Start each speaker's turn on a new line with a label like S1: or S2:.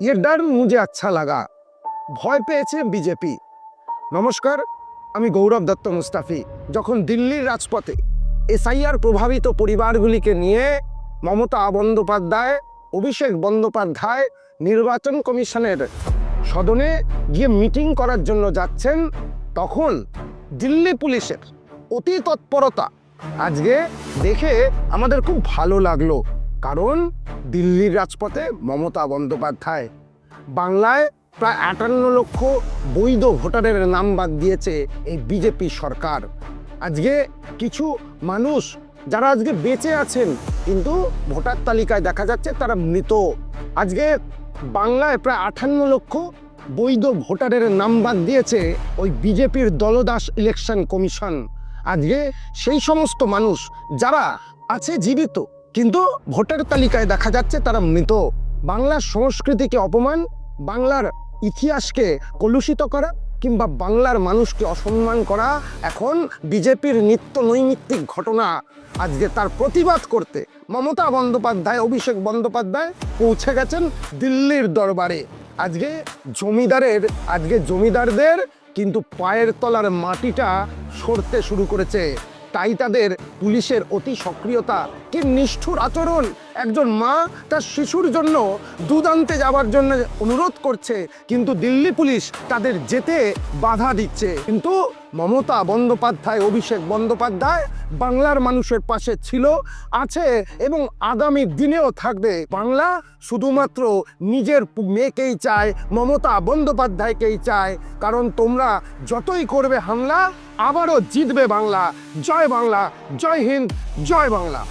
S1: ये डर मुझे अच्छा लगा। ভয় পেয়েছে বিজেপি। নমস্কার, আমি গৌরব দত্ত মুস্তাফি। যখন দিল্লির রাজপথে এসআইআর প্রভাবিত পরিবারগুলিকে নিয়ে মমতা বন্দ্যোপাধ্যায়, অভিষেক বন্দ্যোপাধ্যায় নির্বাচন কমিশনের সদনে গিয়ে মিটিং করার জন্য যাচ্ছেন, তখন দিল্লি পুলিশের অতি তৎপরতা আজকে দেখে আমাদের খুব ভালো লাগলো। কারণ দিল্লির রাজপথে মমতা বন্দ্যোপাধ্যায় বাংলায় প্রায় 58 লক্ষ বৈধ ভোটারের নাম বাদ দিয়েছে এই বিজেপি সরকার। আজকে কিছু মানুষ যারা আজকে বেঁচে আছেন কিন্তু ভোটার তালিকায় দেখা যাচ্ছে তারা মৃত। আজকে বাংলায় প্রায় 58 লক্ষ বৈধ ভোটারের নাম বাদ দিয়েছে ওই বিজেপির দলদাস ইলেকশন কমিশন। আজকে সেই সমস্ত মানুষ যারা আছে জীবিত কিন্তু ভোটার তালিকায় দেখা যাচ্ছে তারা মৃত। বাংলার সংস্কৃতিকে অপমান, বাংলার ইতিহাসকে কলুষিত করা কিংবা বাংলার মানুষকে অসম্মান করা এখন বিজেপির নিত্য নৈমিত্তিক ঘটনা। আজকে তার প্রতিবাদ করতে মমতা বন্দ্যোপাধ্যায়, অভিষেক বন্দ্যোপাধ্যায় পৌঁছে গেছেন দিল্লির দরবারে। আজকে জমিদারদের কিন্তু পায়ের তলার মাটিটা সরতে শুরু করেছে। তাই তাদের পুলিশের অতি সক্রিয়তা, কি নিষ্ঠুর আচরণ। একজন মা তার শিশুর জন্য দুধ আনতে যাওয়ার জন্য অনুরোধ করছে, কিন্তু দিল্লি পুলিশ তাদের যেতে বাধা দিচ্ছে। কিন্তু মমতা বন্দ্যোপাধ্যায়, অভিষেক বন্দ্যোপাধ্যায় বাংলার মানুষের পাশে ছিল, আছে এবং আগামী দিনেও থাকবে। বাংলা শুধুমাত্র নিজের মেয়েকেই চায়, মমতা বন্দ্যোপাধ্যায়কেই চায়। কারণ তোমরা যতই করবে হামলা, আবারও জিতবে বাংলা। জয় বাংলা, জয় হিন্দ, জয় বাংলা।